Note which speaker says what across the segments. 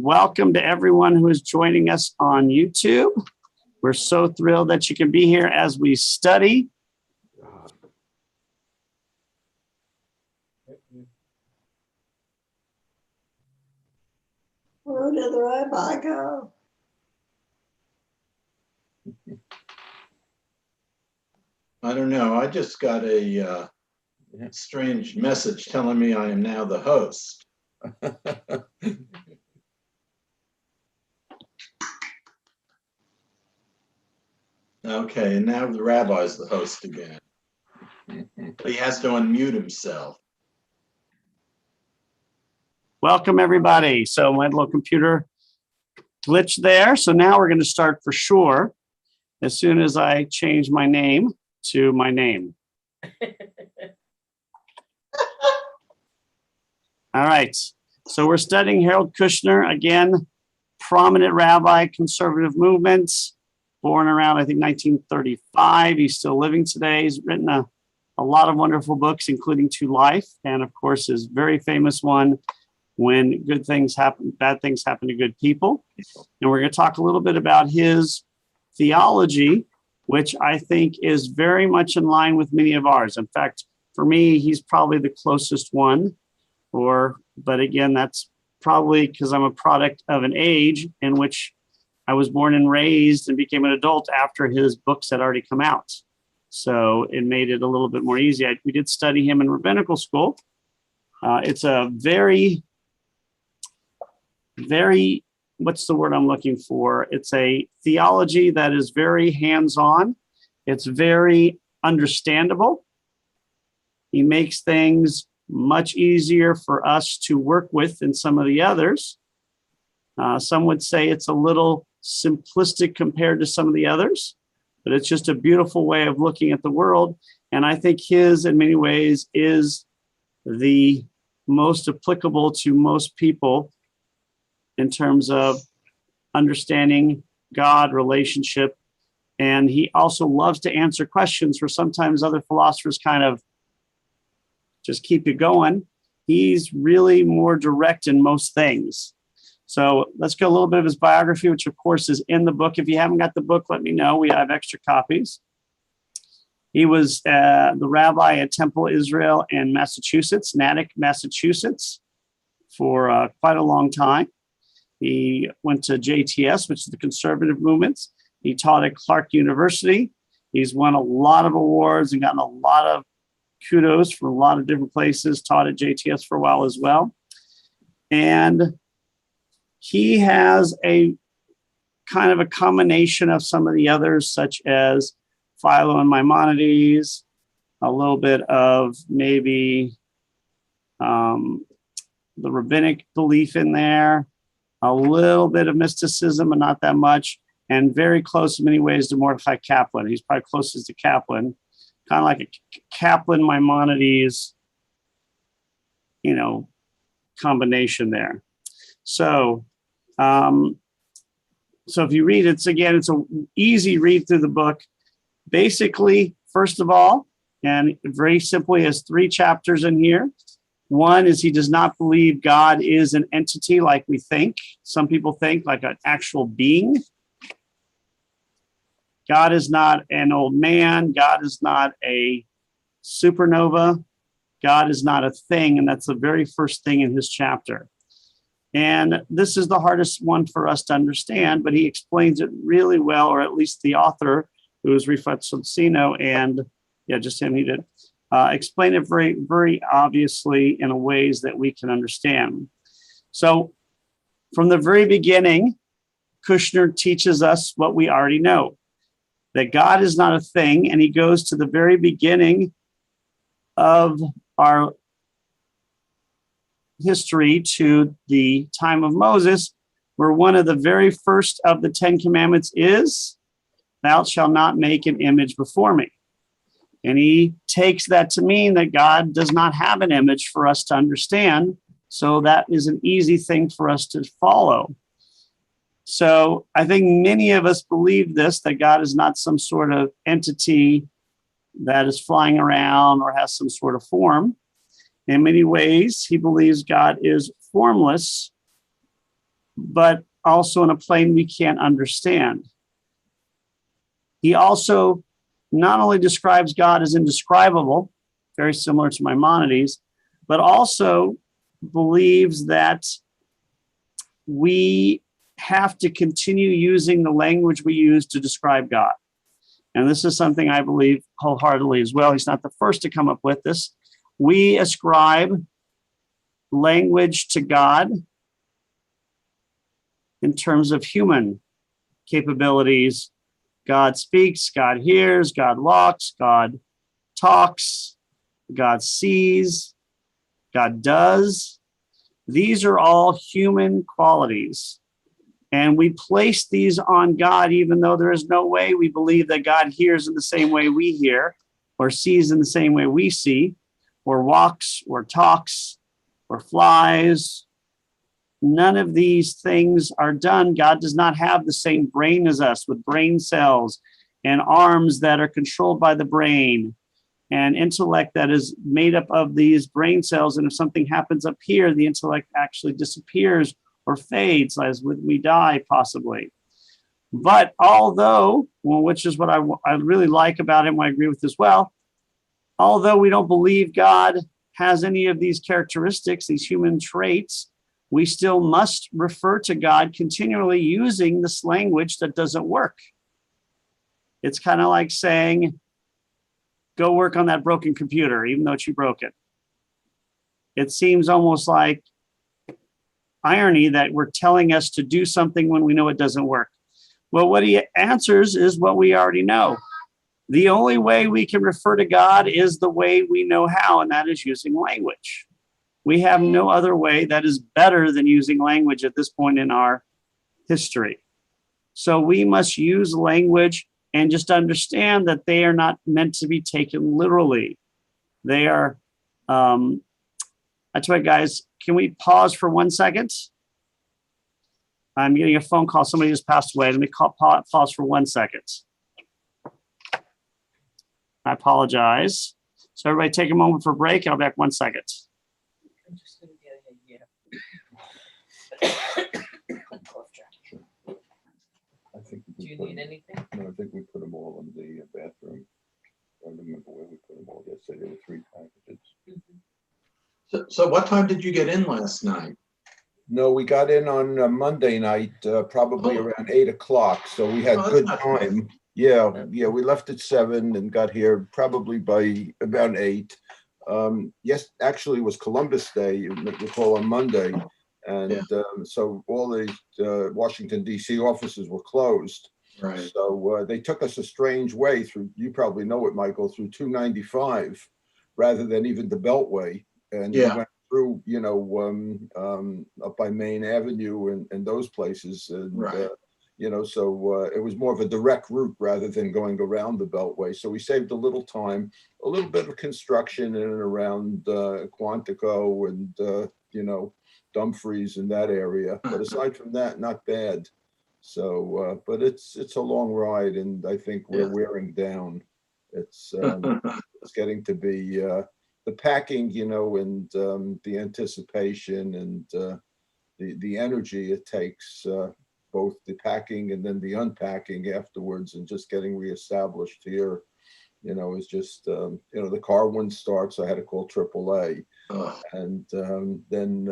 Speaker 1: Welcome to everyone who is joining us on YouTube. We're so thrilled that you can be here as we study.
Speaker 2: Where did the rabbi go?
Speaker 3: I don't know. I just got a strange message telling me I am now the host. Okay, and now the rabbi's the host again. He has to unmute himself.
Speaker 1: Welcome, everybody. So my little computer glitched there. So now we're going to start for sure as soon as I change my name to my name. All right. So we're studying Harold Kushner, again, prominent rabbi, conservative movements, born around, I think, 1935. He's still living today. He's written a lot of wonderful books, including To Life, and of course, his very famous one, When Good Things Happen, Bad Things Happen to Good People. And we're going to talk a little bit about his theology, which I think is very much in line with many of ours. In fact, for me, he's probably the closest one. But again, that's probably because I'm a product of an age in which I was born and raised and became an adult after his books had already come out. So it made it a little bit more easy. We did study him in rabbinical school. It's a very, what's the word I'm looking for? It's a theology that is very hands-on. It's very understandable. He makes things much easier for us to work with than some of the others. Some would say it's a little simplistic compared to some of the others, but it's just a beautiful way of looking at the world. And I think his, in many ways, is the most applicable to most people in terms of understanding God, relationship. And he also loves to answer questions where sometimes other philosophers kind of just keep you going. He's really more direct in most things. So let's go a little bit of his biography, which of course is in the book. If you haven't got the book, let me know. We have extra copies. He was the rabbi at Temple Israel in Massachusetts, Natick, Massachusetts, for quite a long time. He went to JTS, which is the conservative movements. He taught at Clark University. He's won a lot of awards and gotten a lot of kudos from a lot of different places, taught at JTS for a while as well. And he has a kind of a combination of some of the others, such as Philo and Maimonides, a little bit of maybe the rabbinic belief in there, a little bit of mysticism, but not that much, and very close in many ways to Mordecai Kaplan. He's probably closest to Kaplan, kind of like a Kaplan Maimonides, combination there. So if you read it, it's an easy read through the book. Basically, first of all, and very simply, has 3 chapters in here. One is he does not believe God is an entity like we think. Some people think like an actual being. God is not an old man. God is not a supernova. God is not a thing. And that's the very first thing in his chapter. And this is the hardest one for us to understand, but he explains it really well, or at least the author, who is Rifat Sonsino, and just him, he did, explain it very, very obviously in a ways that we can understand. So from the very beginning, Kushner teaches us what we already know, that God is not a thing, and he goes to the very beginning of our history to the time of Moses, where one of the very first of the 10 commandments is, thou shalt not make an image before me. And he takes that to mean that God does not have an image for us to understand. So that is an easy thing for us to follow. So I think many of us believe this, that God is not some sort of entity that is flying around or has some sort of form. In many ways, he believes God is formless, but also in a plane we can't understand. He also not only describes God as indescribable, very similar to Maimonides, but also believes that we have to continue using the language we use to describe God. And this is something I believe wholeheartedly as well. He's not the first to come up with this. We ascribe language to God in terms of human capabilities. God speaks, God hears, God walks, God talks, God sees, God does. These are all human qualities. And we place these on God, even though there is no way we believe that God hears in the same way we hear, or sees in the same way we see, or walks, or talks, or flies. None of these things are done. God does not have the same brain as us, with brain cells and arms that are controlled by the brain and intellect that is made up of these brain cells. And if something happens up here, the intellect actually disappears or fades as we die, possibly. But although, well, which is what I really like about him, I agree with as well, although we don't believe God has any of these characteristics, these human traits, we still must refer to God continually using this language that doesn't work. It's kind of like saying, go work on that broken computer, even though you broke it. It seems almost like irony that we're telling us to do something when we know it doesn't work. Well, what he answers is what we already know. The only way we can refer to God is the way we know how, and that is using language. We have no other way that is better than using language at this point in our history. So we must use language and just understand that they are not meant to be taken literally. They are, that's right, guys. Can we pause for 1 second? I'm getting a phone call. Somebody just passed away. Let me pause for 1 second. I apologize. So everybody take a moment for a break. I'll be back 1 second.
Speaker 4: I'm just going to get a cough drop.
Speaker 5: I think
Speaker 4: Do you
Speaker 5: put
Speaker 4: need
Speaker 5: them-
Speaker 4: anything?
Speaker 5: No, I think we put them all in the bathroom. I don't remember where we put them all yesterday. There were 3 packages.
Speaker 3: So what time did you get in last night?
Speaker 5: No, we got in on Monday night, probably
Speaker 3: Oh.
Speaker 5: around 8 o'clock. So we had
Speaker 3: Oh, that's
Speaker 5: good
Speaker 3: not bad.
Speaker 5: time. Yeah, we left at 7 and got here probably by about 8. Yes, actually it was Columbus Day, you recall, on Monday. And so all the Washington, D.C. offices were closed.
Speaker 3: Right.
Speaker 5: So they took us a strange way through, you probably know it, Michael, through 295 rather than even the Beltway. And we went through, up by Main Avenue and those places. And,
Speaker 3: Right.
Speaker 5: So it was more of a direct route rather than going around the Beltway. So we saved a little time, a little bit of construction in and around Quantico and, Dumfries in that area. But aside from that, not bad. So, but it's a long ride, and I think we're wearing down. It's getting to be the packing, and the anticipation and the energy it takes, both the packing and then the unpacking afterwards, and just getting reestablished here, is just, the car wouldn't start, so I had to call AAA. And then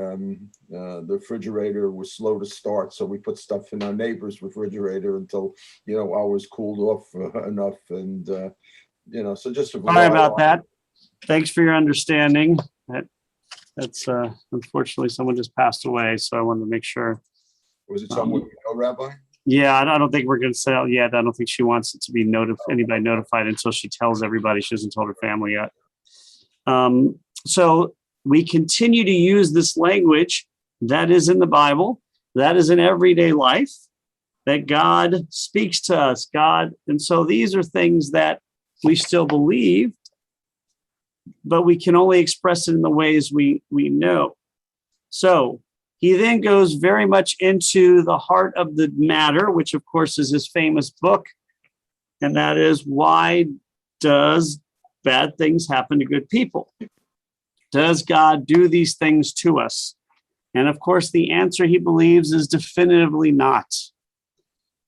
Speaker 5: the refrigerator was slow to start, so we put stuff in our neighbor's refrigerator until ours cooled off enough, and so just
Speaker 1: Sorry about that. Thanks for your understanding. That's unfortunately someone just passed away, so I wanted to make sure.
Speaker 5: Was it someone you know, Rabbi?
Speaker 1: Yeah, I don't think we're going to say out yet. I don't think she wants it to be anybody notified until she tells everybody. She hasn't told her family yet. So we continue to use this language that is in the Bible, that is in everyday life, that God speaks to us, God. And so these are things that we still believe, but we can only express it in the ways we know. So he then goes very much into the heart of the matter, which of course is his famous book. And that is, why does bad things happen to good people? Does God do these things to us? And of course, the answer he believes is definitively not.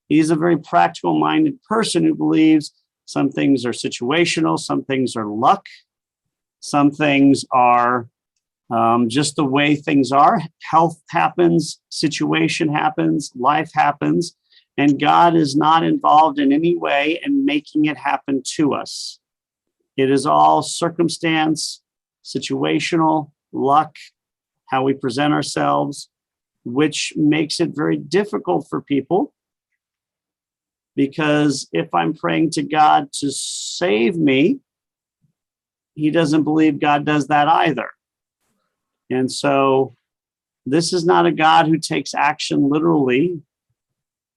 Speaker 1: He's a very practical minded person who believes some things are situational, some things are luck, some things are just the way things are. Health happens, situation happens, life happens, and God is not involved in any way in making it happen to us. It is all circumstance, situational, luck, how we present ourselves, which makes it very difficult for people. Because if I'm praying to God to save me, he doesn't believe God does that either. And so this is not a God who takes action literally,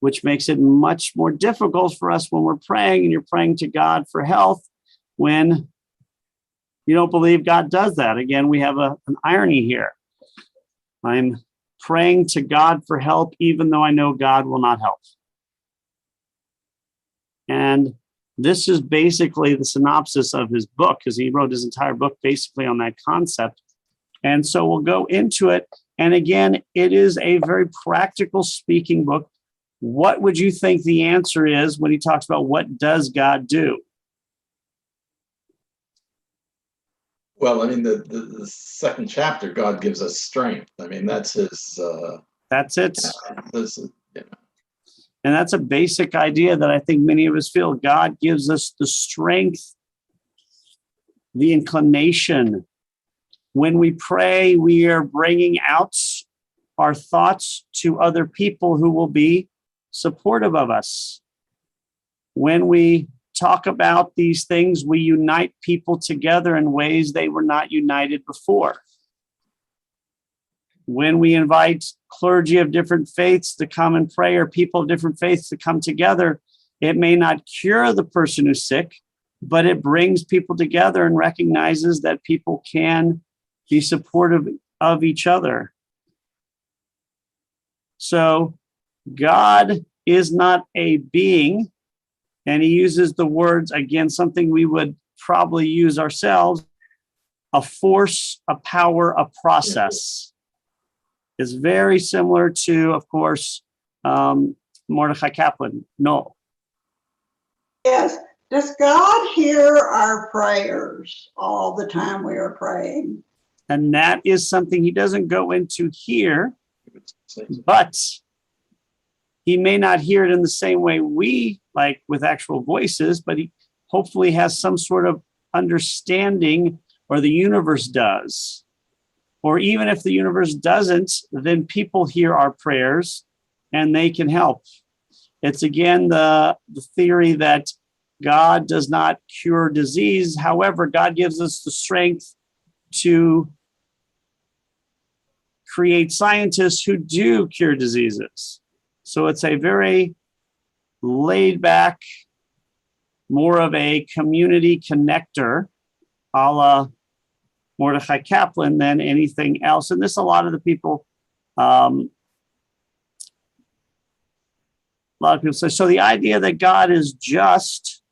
Speaker 1: which makes it much more difficult for us when we're praying and you're praying to God for health when you don't believe God does that. Again, we have an irony here. I'm praying to God for help, even though I know God will not help. And this is basically the synopsis of his book, because he wrote his entire book basically on that concept. And so we'll go into it. And again, it is a very practical speaking book. What would you think the answer is when he talks about what does God do?
Speaker 3: Well, I mean, the second chapter, God gives us strength. I mean, that's his.
Speaker 1: That's it.
Speaker 3: This, you know.
Speaker 1: And that's a basic idea that I think many of us feel. God gives us the strength, the inclination. When we pray, we are bringing out our thoughts to other people who will be supportive of us. When we talk about these things, we unite people together in ways they were not united before. When we invite clergy of different faiths to come and pray, or people of different faiths to come together, it may not cure the person who's sick, but it brings people together and recognizes that people can be supportive of each other. So God is not a being, and he uses the words, again, something we would probably use ourselves, a force, a power, a process. Is very similar to, of course, Mordecai Kaplan. No.
Speaker 2: Yes. Does God hear our prayers all the time we are praying?
Speaker 1: And that is something he doesn't go into here, but he may not hear it in the same way we like with actual voices, but he hopefully has some sort of understanding, or the universe does. Or even if the universe doesn't, then people hear our prayers and they can help. It's again the theory that God does not cure disease. However, God gives us the strength to create scientists who do cure diseases. So it's a very laid back, more of a community connector, a la Mordecai Kaplan, than anything else. And this, a lot of the people, say, so the idea that God is just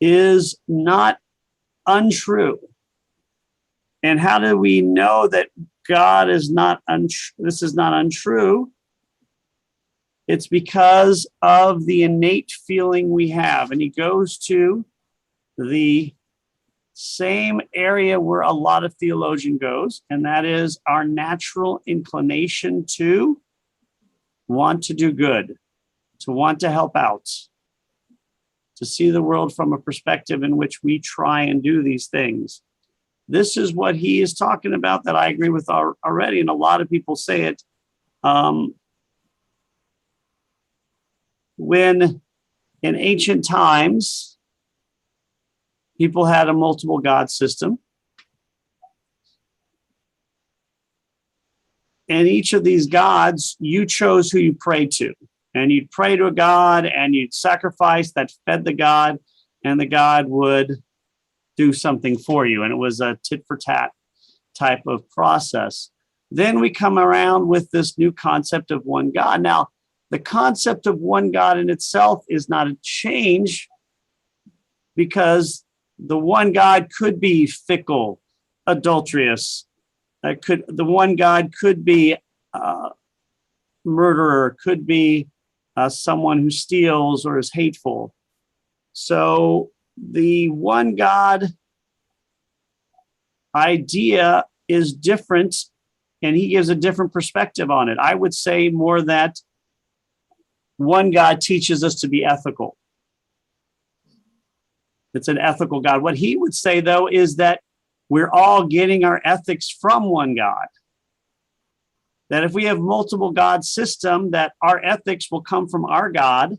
Speaker 1: is not untrue. And how do we know that God is not this is not untrue? It's because of the innate feeling we have. And he goes to the same area where a lot of theologian goes, and that is our natural inclination to want to do good, to want to help out, to see the world from a perspective in which we try and do these things. This is what he is talking about, that I agree with already, and a lot of people say it. When in ancient times, people had a multiple God system. And each of these gods, you chose who you pray to. And you'd pray to a god and you'd sacrifice that fed the god, and the god would do something for you. And it was a tit for tat type of process. Then we come around with this new concept of one God. Now, the concept of one God in itself is not a change, because the one God could be fickle, adulterous. The one God could be a murderer, could be someone who steals or is hateful. So the one God idea is different, and he gives a different perspective on it. I would say more that one God teaches us to be ethical. It's an ethical God. What he would say, though, is that we're all getting our ethics from one God. That if we have multiple God system, that our ethics will come from our God,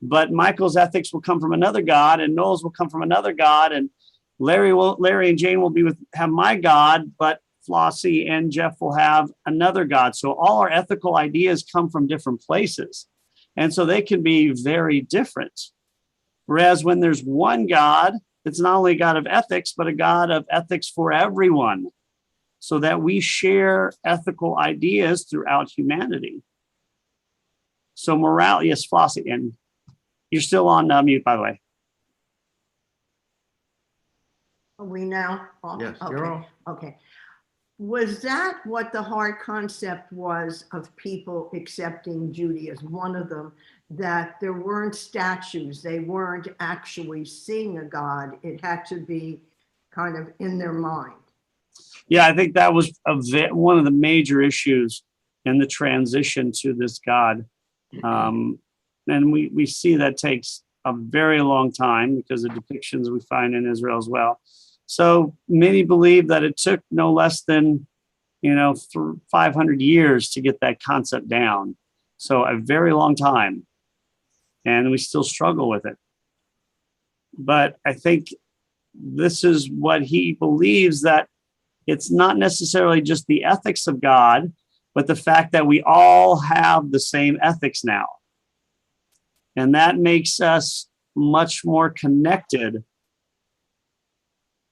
Speaker 1: but Michael's ethics will come from another God, and Noel's will come from another God, and Larry and Jane will have my God, but Flossie and Jeff will have another God. So all our ethical ideas come from different places. And so they can be very different. Whereas when there's one God, it's not only a God of ethics, but a God of ethics for everyone, so that we share ethical ideas throughout humanity. So morality, yes, Flossie, and you're still on mute, by the way.
Speaker 6: Are we now? On?
Speaker 7: Yes,
Speaker 6: Okay.
Speaker 7: you're on.
Speaker 6: Okay. Was that what the hard concept was of people accepting Judaism? One of them, that there weren't statues, they weren't actually seeing a God. It had to be kind of in their mind.
Speaker 1: Yeah, I think that was one of the major issues in the transition to this God. And we see that takes a very long time because of depictions we find in Israel as well. So many believe that it took no less than, 500 years to get that concept down. So a very long time. And we still struggle with it. But I think this is what he believes, that it's not necessarily just the ethics of God, but the fact that we all have the same ethics now. And that makes us much more connected,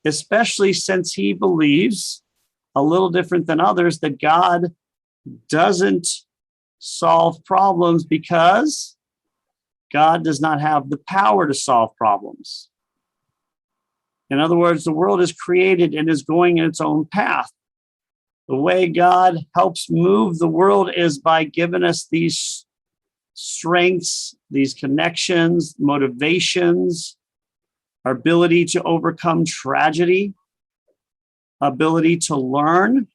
Speaker 1: especially since he believes, a little different than others, that God doesn't solve problems because God does not have the power to solve problems. In other words, the world is created and is going in its own path. The way God helps move the world is by giving us these strengths, these connections, motivations, our ability to overcome tragedy, ability to learn.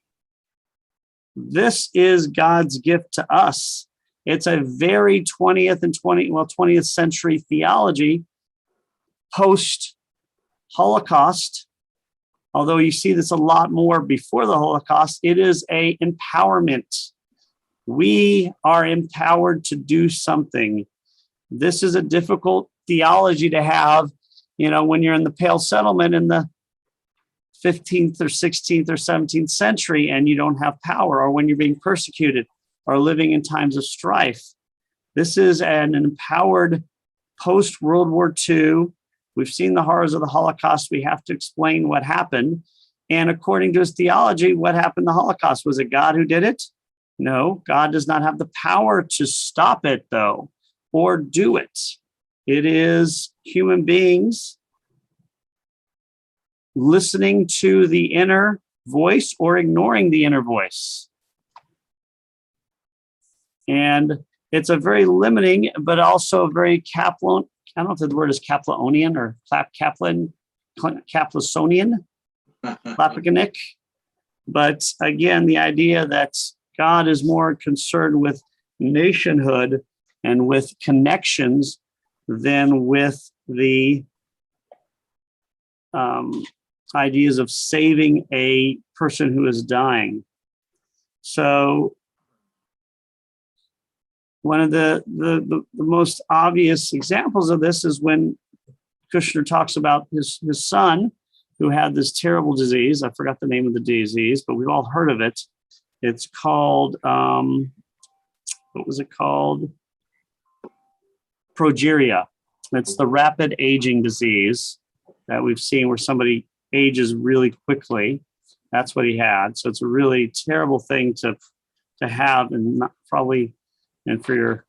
Speaker 1: This is God's gift to us. It's a very 20th century theology, post-Holocaust. Although you see this a lot more before the Holocaust, it is a empowerment. We are empowered to do something. This is a difficult theology to have, when you're in the Pale Settlement in the 15th or 16th or 17th century and you don't have power, or when you're being persecuted or living in times of strife. This is an empowered post-World War II. We've seen the horrors of the Holocaust. We have to explain what happened. And according to his theology, what happened in the Holocaust? Was it God who did it? No, God does not have the power to stop it, though, or do it. It is human beings listening to the inner voice or ignoring the inner voice. And it's a very limiting, but also very Kaplan. I don't know if the word is Kaplanian or Kaplasonian, Klapaganic. But again, the idea that God is more concerned with nationhood and with connections than with the ideas of saving a person who is dying. So one of the most obvious examples of this is when Kushner talks about his son who had this terrible disease. I forgot the name of the disease, but we've all heard of it. It's called, what was it called? Progeria. It's the rapid aging disease that we've seen where somebody ages really quickly. That's what he had. So it's a really terrible thing to have, and not probably, and for your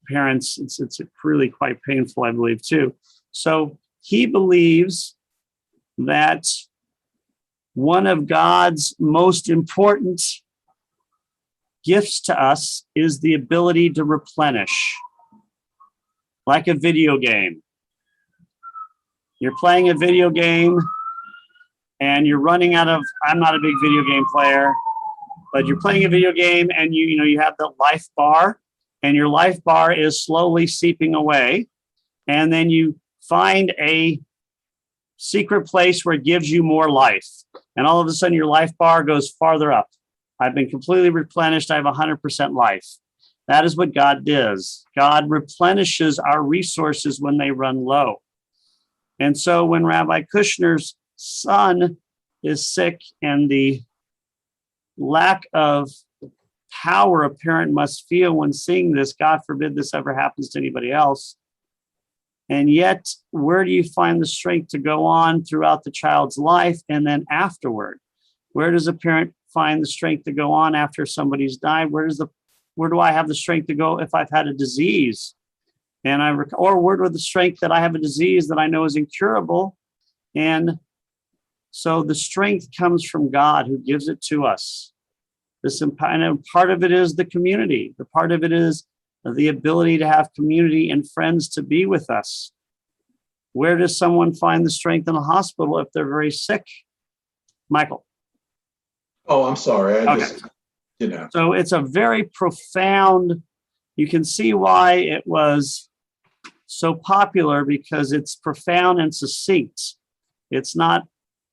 Speaker 1: parents, it's really quite painful, I believe, too. So he believes that one of God's most important gifts to us is the ability to replenish, like a video game. You're playing a video game and you're running out of, I'm not a big video game player, but you're playing a video game and you have the life bar, and your life bar is slowly seeping away. And then you find a secret place where it gives you more life. And all of a sudden your life bar goes farther up. I've been completely replenished. I have 100% life. That is what God does. God replenishes our resources when they run low. And so when Rabbi Kushner's son is sick, and the lack of power a parent must feel when seeing this, God forbid this ever happens to anybody else. And yet, where do you find the strength to go on throughout the child's life and then afterward? Where does a parent find the strength to go on after somebody's died? Where do I have the strength to go if I've had a disease? Or where do the strength that I have a disease that I know is incurable? And so the strength comes from God, who gives it to us. Part of it is the community. The part of it is the ability to have community and friends to be with us. Where does someone find the strength in a hospital if they're very sick? Michael.
Speaker 3: Oh, I'm sorry.
Speaker 1: Okay. So it's a very profound, you can see why it was so popular, because it's profound and succinct. It's not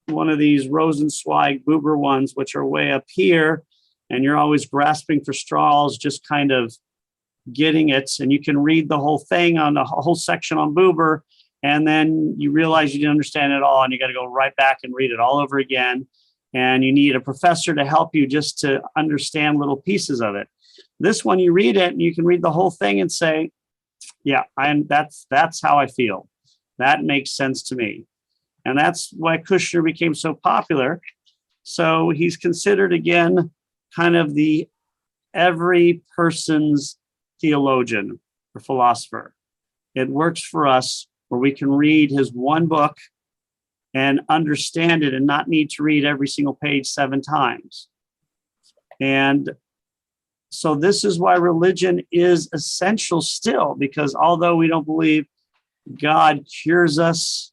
Speaker 1: one of these Rosenzweig Buber ones, which are way up here, and you're always grasping for straws, just kind of getting it. And you can read the whole thing on the whole section on Buber, and then you realize you didn't understand it all, and you got to go right back and read it all over again. And you need a professor to help you just to understand little pieces of it. This one, you read it and you can read the whole thing and say, yeah, that's how I feel. That makes sense to me. And that's why Kushner became so popular. So he's considered, again, kind of the every person's theologian or philosopher. It works for us where we can read his one book and understand it and not need to read every single page 7 times. And so this is why religion is essential still, because although we don't believe God cures us,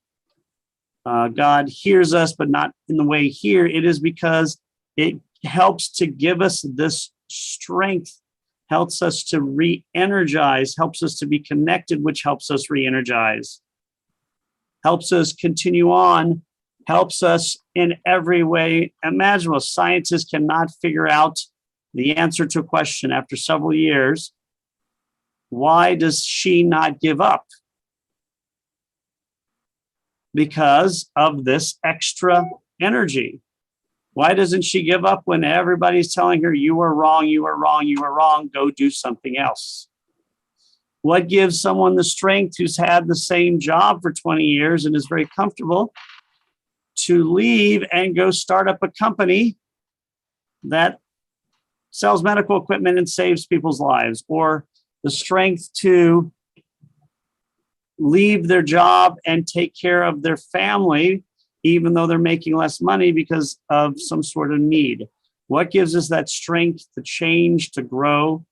Speaker 1: God hears us, but not in the way here, it is because it helps to give us this strength, helps us to re-energize, helps us to be connected, which helps us re-energize, helps us continue on, helps us in every way imaginable. Scientists cannot figure out the answer to a question after several years. Why does she not give up? Because of this extra energy. Why doesn't she give up when everybody's telling her, you are wrong, you are wrong, you are wrong, go do something else? What gives someone the strength who's had the same job for 20 years and is very comfortable to leave and go start up a company that sells medical equipment and saves people's lives, or the strength to leave their job and take care of their family, even though they're making less money because of some sort of need? What gives us that strength to change, to grow,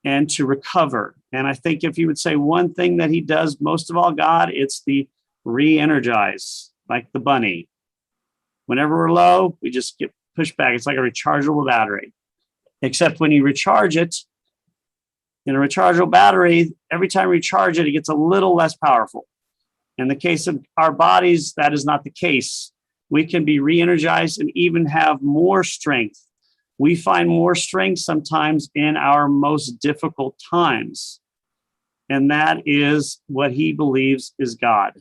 Speaker 1: and to recover? And I think if you would say one thing that he does most of all, God, it's the re-energize, like the bunny. Whenever we're low, we just get pushed back. It's like a rechargeable battery. Except when you recharge it, in a rechargeable battery, every time you recharge it, it gets a little less powerful. In the case of our bodies, that is not the case. We can be re-energized and even have more strength. We find more strength sometimes in our most difficult times. And that is what he believes is God.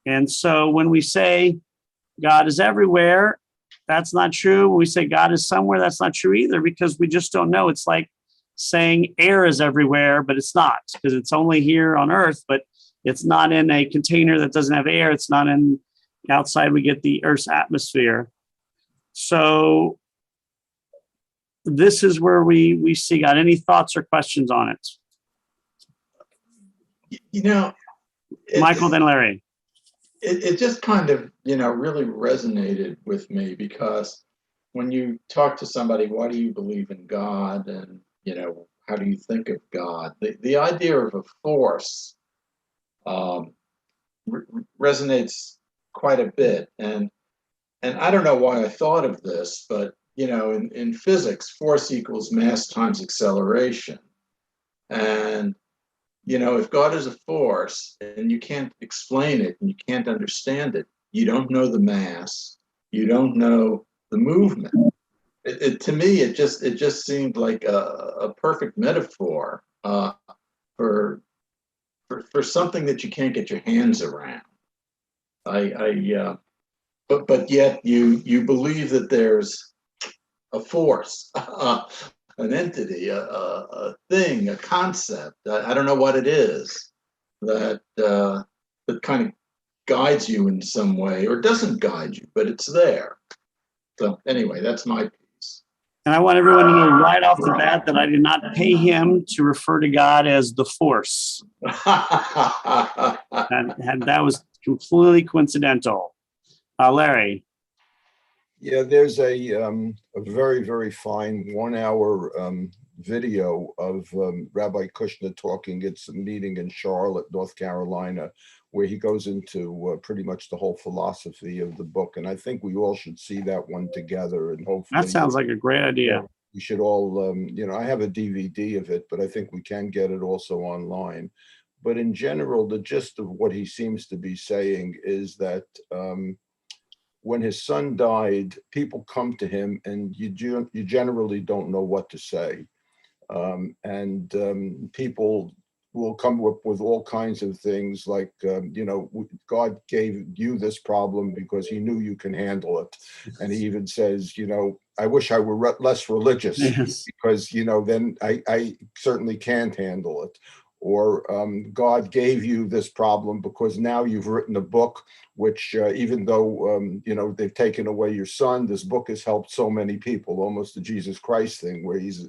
Speaker 1: And so when we say God is everywhere, that's not true. When we say God is somewhere, that's not true either, because we just don't know. It's like saying air is everywhere, but it's not, because it's only here on Earth, but it's not in a container that doesn't have air. It's not in outside. We get the Earth's atmosphere. So this is where we see God. Any thoughts or questions on it?
Speaker 3: You know,
Speaker 1: Michael, then Larry.
Speaker 3: it just kind of, really resonated with me because when you talk to somebody, why do you believe in God? And, how do you think of God? The idea of a force um, resonates quite a bit. And I don't know why I thought of this, but, in physics, force equals mass times acceleration. And if God is a force and you can't explain it and you can't understand it, you don't know the mass, you don't know the movement. To me, it just seemed like a perfect metaphor for, for something that you can't get your hands around. But yet you believe that there's a force, an entity, a thing, a concept. I don't know what it is that kind of guides you in some way, or doesn't guide you, but it's there. So anyway, that's my piece.
Speaker 1: And I want everyone to know right off the bat that I did not pay him to refer to God as the force. And that was completely coincidental. Larry.
Speaker 5: Yeah, there's a very, very fine 1 hour video of Rabbi Kushner talking. It's a meeting in Charlotte, North Carolina, where he goes into pretty much the whole philosophy of the book. And I think we all should see that one together, and hopefully
Speaker 1: That sounds like a great idea.
Speaker 5: we should all, I have a DVD of it, but I think we can get it also online. But in general, the gist of what he seems to be saying is that when his son died, people come to him and you generally don't know what to say. People will come up with all kinds of things like, God gave you this problem because he knew you can handle it. And he even says, I wish I were less religious,
Speaker 1: Yes.
Speaker 5: because, then I certainly can't handle it. Or God gave you this problem because now you've written a book, which even though, they've taken away your son, this book has helped so many people, almost the Jesus Christ thing, where he's,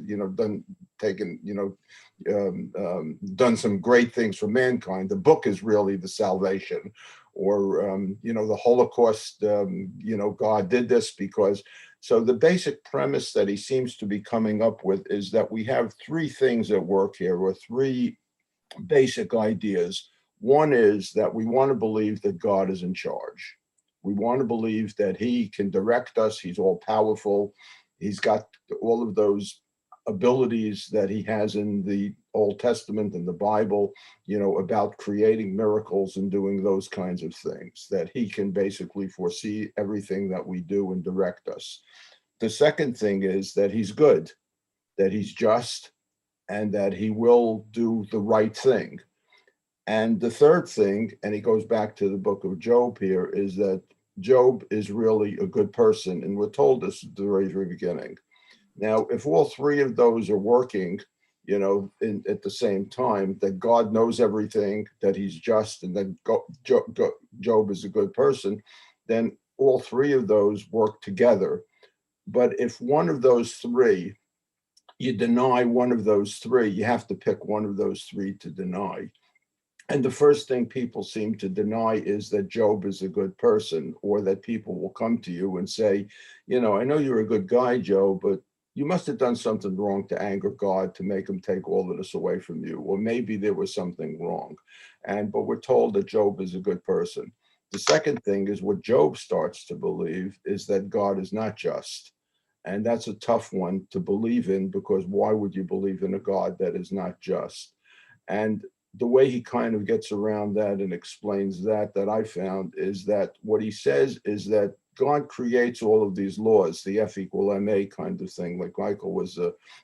Speaker 5: done some great things for mankind. The book is really the salvation. Or, the Holocaust, God did this because. So the basic premise that he seems to be coming up with is that we have three things at work here, or three basic ideas. One is that we want to believe that God is in charge. We want to believe that he can direct us. He's all powerful. He's got all of those abilities that he has in the Old Testament and the Bible, about creating miracles and doing those kinds of things, that he can basically foresee everything that we do and direct us. The second thing is that he's good, that he's just, and that he will do the right thing. And the third thing, and he goes back to the book of Job here, is that Job is really a good person. And we're told this at the very, very beginning. Now, if all three of those are working, at the same time, that God knows everything, that he's just, and that Job is a good person, then all three of those work together. But if one of those three, you deny one of those three, you have to pick one of those three to deny. And the first thing people seem to deny is that Job is a good person, or that people will come to you and say, I know you're a good guy, Job, but you must have done something wrong to anger God to make him take all of this away from you. Or maybe there was something wrong. But we're told that Job is a good person. The second thing is what Job starts to believe is that God is not just. And that's a tough one to believe in, because why would you believe in a God that is not just? And the way he kind of gets around that and explains that I found is that what he says is that God creates all of these laws, the F equal MA kind of thing, like Michael was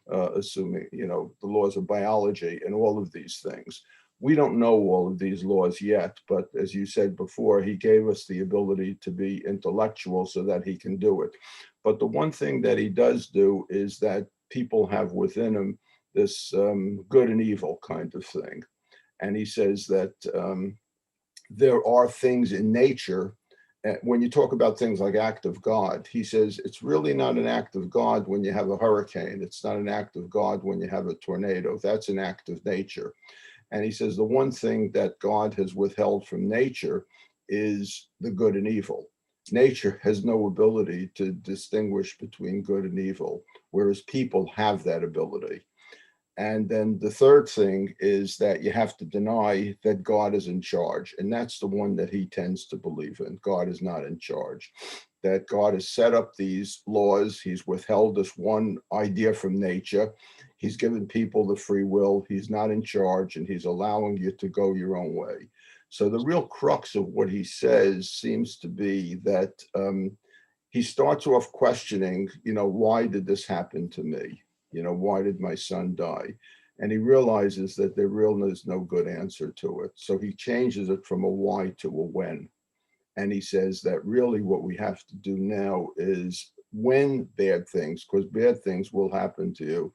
Speaker 5: assuming, the laws of biology and all of these things. We don't know all of these laws yet, but as you said before, he gave us the ability to be intellectual so that he can do it. But the one thing that he does do is that people have within them this good and evil kind of thing. And he says that there are things in nature. When you talk about things like act of God, he says it's really not an act of God when you have a hurricane. It's not an act of God when you have a tornado. That's an act of nature. And he says the one thing that God has withheld from nature is the good and evil. Nature has no ability to distinguish between good and evil, whereas people have that ability. And then the third thing is that you have to deny that God is in charge. And that's the one that he tends to believe in. God is not in charge. That God has set up these laws. He's withheld this one idea from nature. He's given people the free will. He's not in charge, and he's allowing you to go your own way. So the real crux of what he says seems to be that he starts off questioning, why did this happen to me? Why did my son die? And he realizes that there really is no good answer to it. So he changes it from a why to a when. And he says that really what we have to do now is when bad things, because bad things will happen to you.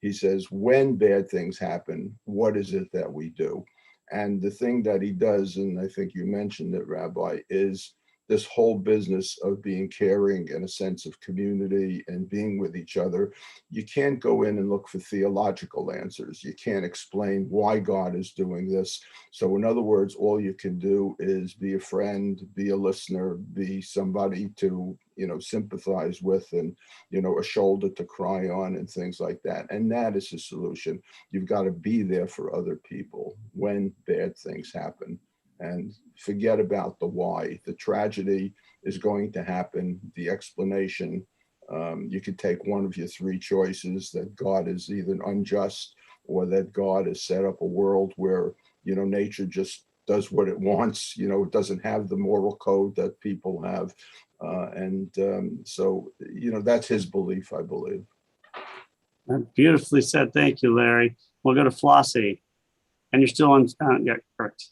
Speaker 5: He says, when bad things happen, what is it that we do? And the thing that he does, and I think you mentioned it, Rabbi, is this whole business of being caring and a sense of community and being with each other. You can't go in and look for theological answers. You can't explain why God is doing this. So in other words, all you can do is be a friend, be a listener, be somebody to, sympathize with, and, a shoulder to cry on and things like that. And that is the solution. You've got to be there for other people when bad things happen. And forget about the why. The tragedy is going to happen. The explanation, you could take one of your three choices, that God is either unjust or that God has set up a world where, nature just does what it wants. It doesn't have the moral code that people have. So, that's his belief, I believe.
Speaker 1: Beautifully said. Thank you, Larry. We'll go to Flossie. And you're still on, yeah, correct.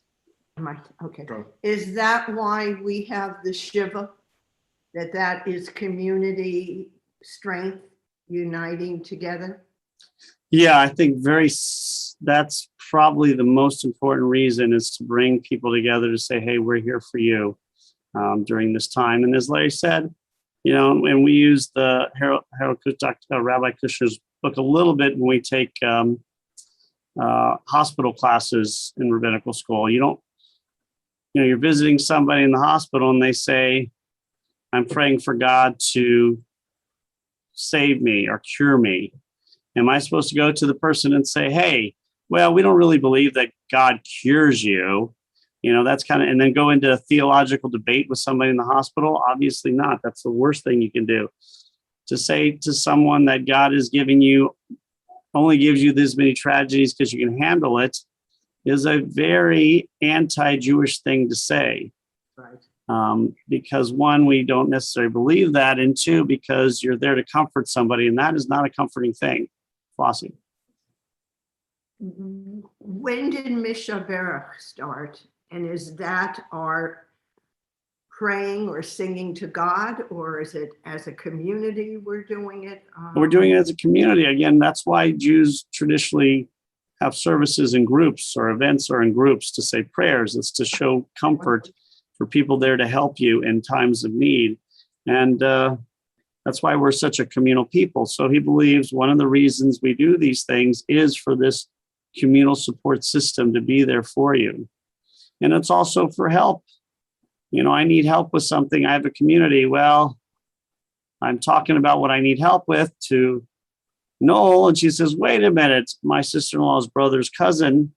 Speaker 6: Okay.
Speaker 5: Go.
Speaker 6: Is that why we have the Shiva? That is community strength uniting together?
Speaker 1: Yeah, I think that's probably the most important reason, is to bring people together to say, hey, we're here for you during this time. And as Larry said, and we use the Rabbi Kushner's book a little bit when we take hospital classes in rabbinical school. You're visiting somebody in the hospital and they say, I'm praying for God to save me or cure me. Am I supposed to go to the person and say, hey, well, we don't really believe that God cures you? That's and then go into a theological debate with somebody in the hospital? Obviously not. That's the worst thing you can do. To say to someone that God is only gives you this many tragedies because you can handle it, is a very anti-Jewish thing to say.
Speaker 6: Right.
Speaker 1: Because one, we don't necessarily believe that, and two, because you're there to comfort somebody, and that is not a comforting thing. Flossie.
Speaker 6: When did Misha Berach start? And is that our praying or singing to God, or is it as a community we're doing it?
Speaker 1: We're doing it as a community. Again, that's why Jews traditionally have services in groups, or events or in groups, to say prayers. It's to show comfort for people there to help you in times of need. And that's why we're such a communal people. So he believes one of the reasons we do these things is for this communal support system to be there for you. And it's also for help. I need help with something. I have a community. Well, I'm talking about what I need help with to Noel, and she says, wait a minute, my sister-in-law's brother's cousin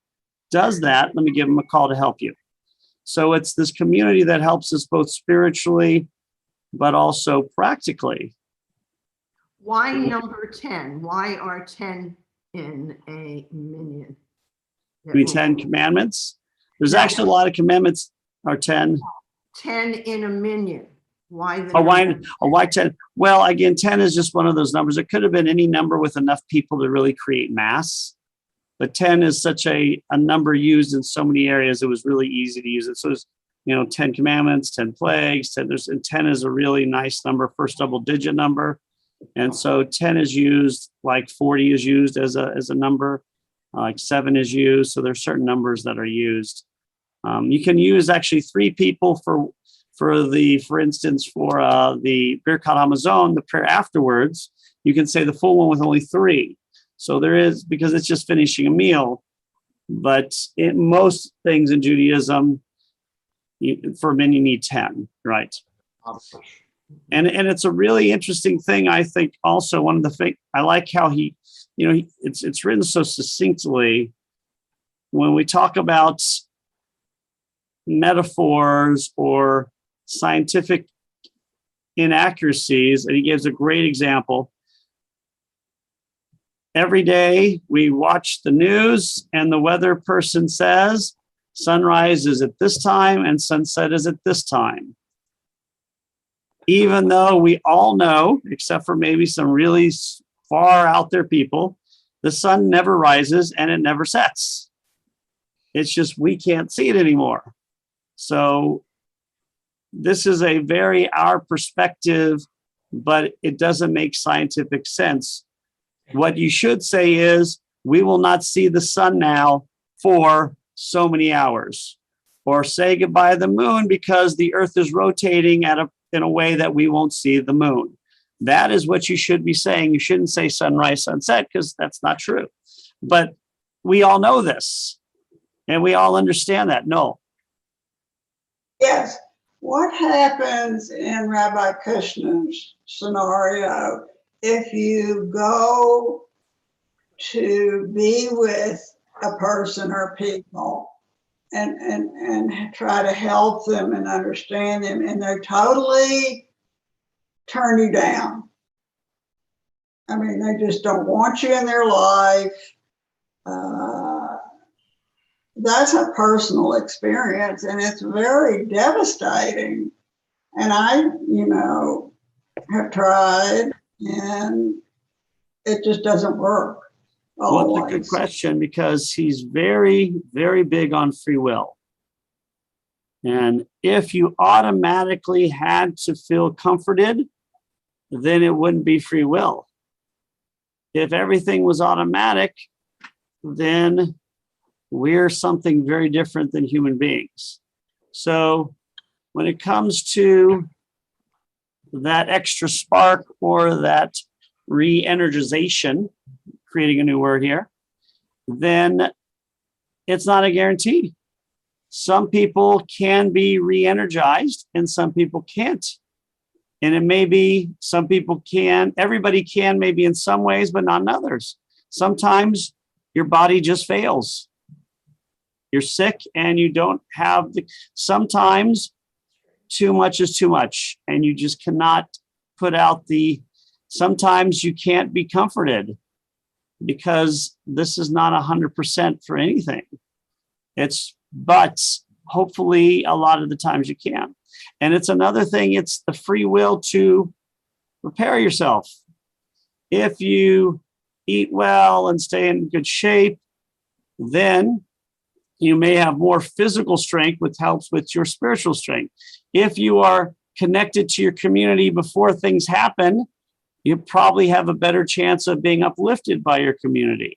Speaker 1: does that. Let me give him a call to help you. So it's this community that helps us both spiritually, but also practically.
Speaker 6: Why number 10? Why are 10 in a minyan?
Speaker 1: The 10 commandments. There's actually a lot of commandments are 10.
Speaker 6: 10 in a minyan. Why the
Speaker 1: why 10? Well, again, 10 is just one of those numbers. It could have been any number with enough people to really create mass. But 10 is such a number used in so many areas, it was really easy to use it. So it's, 10 commandments, 10 plagues, 10, and 10 is a really nice number, first double digit number. And so 10 is used, like 40 is used as a number, like 7 is used. So there's certain numbers that are used. You can use actually 3 people for instance, for the Birkat Hamazon, the prayer afterwards. You can say the full one with only 3. So there is, because it's just finishing a meal. But in most things in Judaism, For men, you need 10, right? And it's a really interesting thing. I think also one of the things I like how it's written so succinctly when we talk about metaphors or scientific inaccuracies. And he gives a great example. Every day we watch the news and the weather person says sunrise is at this time and sunset is at this time. Even though we all know, except for maybe some really far out there people, the sun never rises and it never sets. It's just we can't see it anymore. So this is a very our perspective, but it doesn't make scientific sense. What you should say is, we will not see the sun now for so many hours, or say goodbye to the moon because the earth is rotating in a way that we won't see the moon. That is what you should be saying. You shouldn't say sunrise, sunset, because that's not true. But we all know this, and we all understand that. No.
Speaker 2: Yes. What happens in Rabbi Kushner's scenario if you go to be with a person or people and try to help them and understand them, and they're totally turn you down? I mean, they just don't want you in their life. That's a personal experience, and it's very devastating. And I, have tried, and it just doesn't work.
Speaker 1: Well, that's a good question, because he's very, very big on free will. And if you automatically had to feel comforted, then it wouldn't be free will. If everything was automatic, then we're something very different than human beings. So when it comes to that extra spark or that re-energization, creating a new word here, then it's not a guarantee. Some people can be re-energized and some people can't. And it may be some people can, everybody can maybe in some ways, but not in others. Sometimes your body just fails. You're sick and you don't have sometimes too much is too much and you just cannot put out sometimes you can't be comforted because this is not 100% for anything. But hopefully a lot of the times you can. And it's another thing, it's the free will to repair yourself. If you eat well and stay in good shape, then you may have more physical strength, which helps with your spiritual strength. If you are connected to your community before things happen, you probably have a better chance of being uplifted by your community.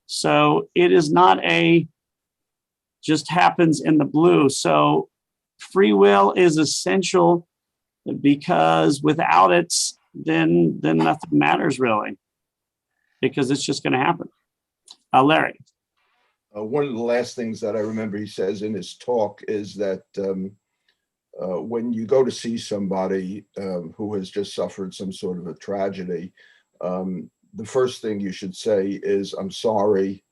Speaker 1: So it is not just happens in the blue. So free will is essential, because without it, then nothing matters really, because it's just going to happen. Larry.
Speaker 5: One of the last things that I remember he says in his talk is that when you go to see somebody who has just suffered some sort of a tragedy, the first thing you should say is, "I'm sorry,"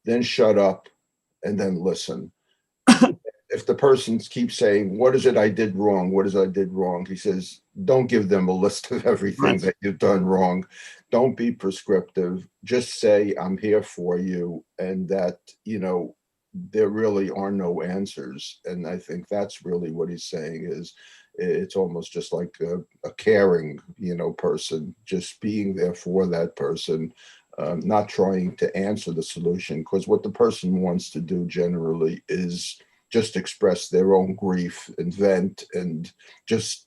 Speaker 5: then shut up, and then listen. If the person keeps saying, "What is it I did wrong? What is it I did wrong?" He says, don't give them a list of everything that you've done wrong. Don't be prescriptive. Just say, "I'm here for you," and that, there really are no answers. And I think that's really what he's saying is it's almost just like a caring, person, just being there for that person, not trying to answer the solution, because what the person wants to do generally is just express their own grief and vent and just,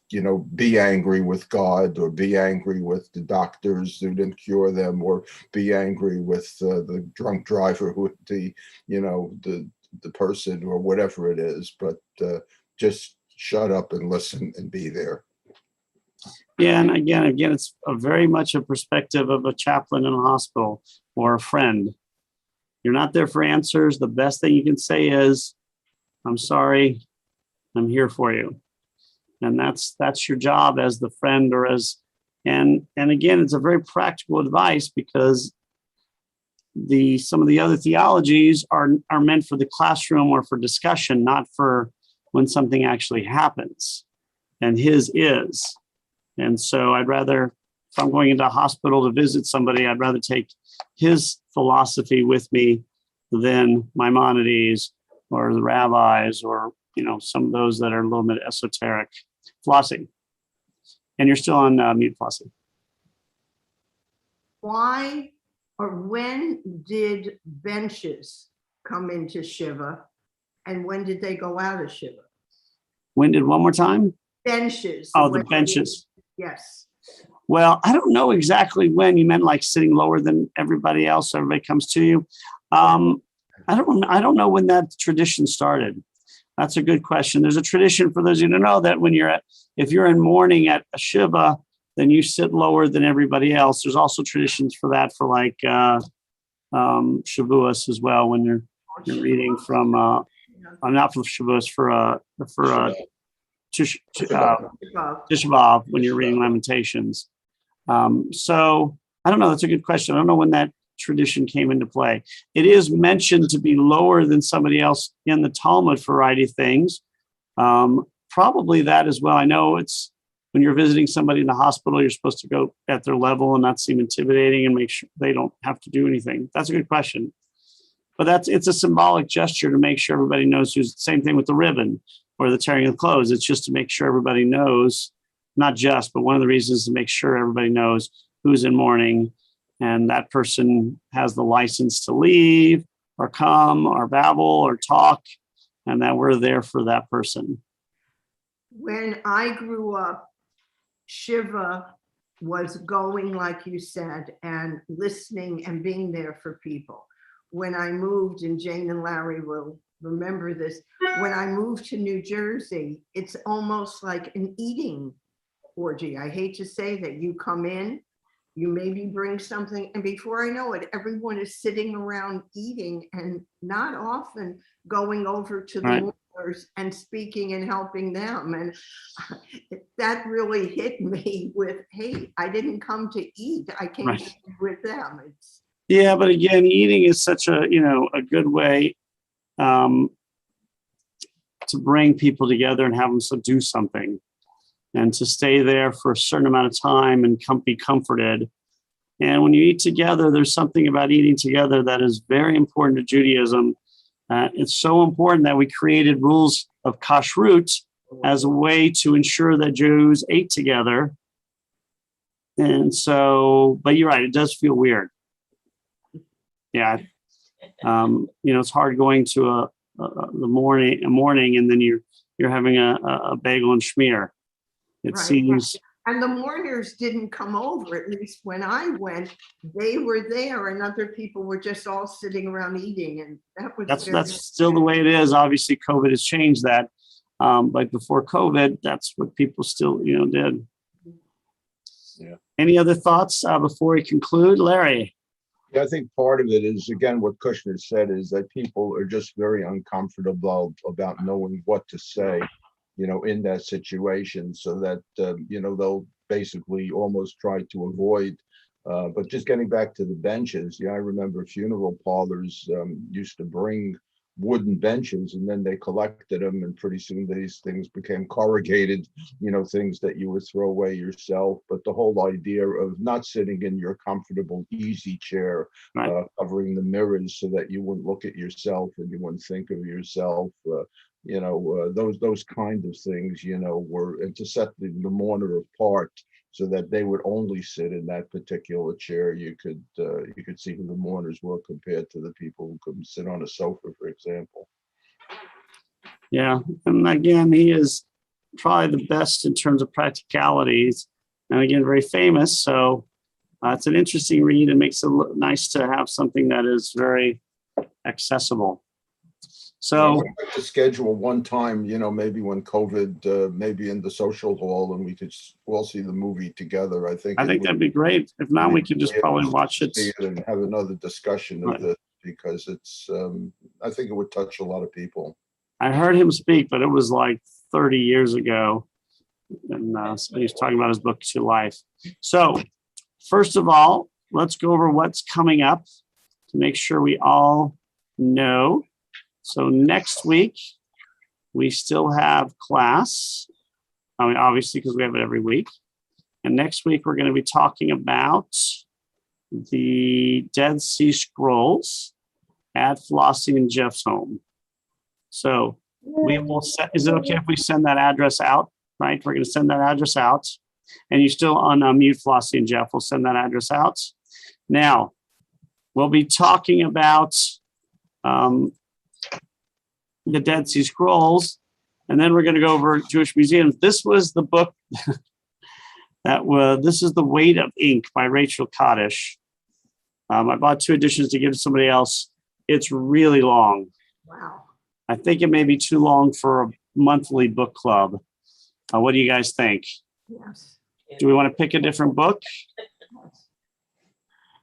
Speaker 5: be angry with God, or be angry with the doctors who didn't cure them, or be angry with the drunk driver who the person, or whatever it is. But just shut up and listen and be there.
Speaker 1: Yeah, and again, it's very much a perspective of a chaplain in a hospital or a friend. You're not there for answers. The best thing you can say is, "I'm sorry. I'm here for you. And that's your job as the friend or as, and again, it's a very practical advice because some of the other theologies are meant for the classroom or for discussion, not for when something actually happens. And his is. And so I'd rather, if I'm going into a hospital to visit somebody, I'd rather take his philosophy with me than Maimonides or the rabbis or, some of those that are a little bit esoteric. Flossie. And you're still on mute, Flossie.
Speaker 6: Why or when did benches come into Shiva and when did they go out of Shiva?
Speaker 1: When did, one more time?
Speaker 6: Benches.
Speaker 1: Oh, the benches.
Speaker 6: Yes.
Speaker 1: Well, I don't know exactly when. You meant like sitting lower than everybody else, so everybody comes to you. I don't know when that tradition started. That's a good question. There's a tradition, for those of you who don't know, that if you're in mourning at a Shiva, then you sit lower than everybody else. There's also traditions for that for like Shavuos as well, when you're reading from not for Shavuos, for Tisha B'Av, when you're reading Lamentations. So I don't know. That's a good question. I don't know when that tradition came into play. It is mentioned to be lower than somebody else in the Talmud for a variety of things. Probably that as well. I know it's when you're visiting somebody in the hospital, you're supposed to go at their level and not seem intimidating and make sure they don't have to do anything. That's a good question. But it's a symbolic gesture to make sure everybody knows who's, same thing with the ribbon or the tearing of the clothes. It's just to make sure everybody knows, not just, but one of the reasons is to make sure everybody knows who's in mourning and that person has the license to leave or come or babble or talk, and that we're there for that person.
Speaker 6: When I grew up, Shiva was going, like you said, and listening and being there for people. When I moved, and Jane and Larry will remember this, when I moved to New Jersey, it's almost like an eating orgy. I hate to say that. You come in, you maybe bring something, and before I know it, everyone is sitting around eating and not often going over to the mourners and speaking and helping them. And that really hit me with, hey, I didn't come to eat. I came to be with them.
Speaker 1: Yeah, but again, eating is such a good way to bring people together and have them do something, and to stay there for a certain amount of time and be comforted. And when you eat together, there's something about eating together that is very important to Judaism. It's so important that we created rules of kashrut as a way to ensure that Jews ate together. And so, but you're right, it does feel weird. Yeah. It's hard going to a morning and then you're having a bagel and schmear. It seems.
Speaker 6: And the mourners didn't come over, at least when I went. They were there and other people were just all sitting around eating. And that's
Speaker 1: still the way it is. Obviously, COVID has changed that. But before COVID, that's what people still, did.
Speaker 5: Yeah.
Speaker 1: Any other thoughts before we conclude? Larry?
Speaker 5: Yeah, I think part of it is, again, what Kushner said is that people are just very uncomfortable about knowing what to say, in that situation, so that, they'll basically almost try to avoid. But just getting back to the benches, I remember funeral parlors used to bring wooden benches and then they collected them, and pretty soon these things became corrugated, things that you would throw away yourself. But the whole idea of not sitting in your comfortable easy chair, covering the mirrors so that you wouldn't look at yourself and you wouldn't think of yourself, those kind of things, were, and to set the mourner apart so that they would only sit in that particular chair. You could see who the mourners were compared to the people who couldn't sit on a sofa, for example.
Speaker 1: Yeah, and again, he is probably the best in terms of practicalities, and again, very famous. So it's an interesting read and makes it nice to have something that is very accessible. So
Speaker 5: I'd like to schedule one time, maybe when COVID, maybe in the social hall, and we could all see the movie together. I think
Speaker 1: that'd be great. If not, we could just probably watch it
Speaker 5: and have another discussion of this, because it's, I think it would touch a lot of people.
Speaker 1: I heard him speak, but it was like 30 years ago. And so he was talking about his book to life. So first of all, let's go over what's coming up to make sure we all know. So next week, we still have class. I mean, obviously, because we have it every week. And next week, we're going to be talking about the Dead Sea Scrolls at Flossie and Jeff's home. So we will set, is it okay if we send that address out? Right? We're going to send that address out. And you still unmute Flossie and Jeff. We'll send that address out. Now, we'll be talking about the Dead Sea Scrolls. And then we're going to go over Jewish museums. This was the book this is The Weight of Ink by Rachel Kaddish. I bought 2 editions to give to somebody else. It's really long.
Speaker 6: Wow.
Speaker 1: I think it may be too long for a monthly book club. What do you guys think?
Speaker 6: Yes.
Speaker 1: Do we want to pick a different book?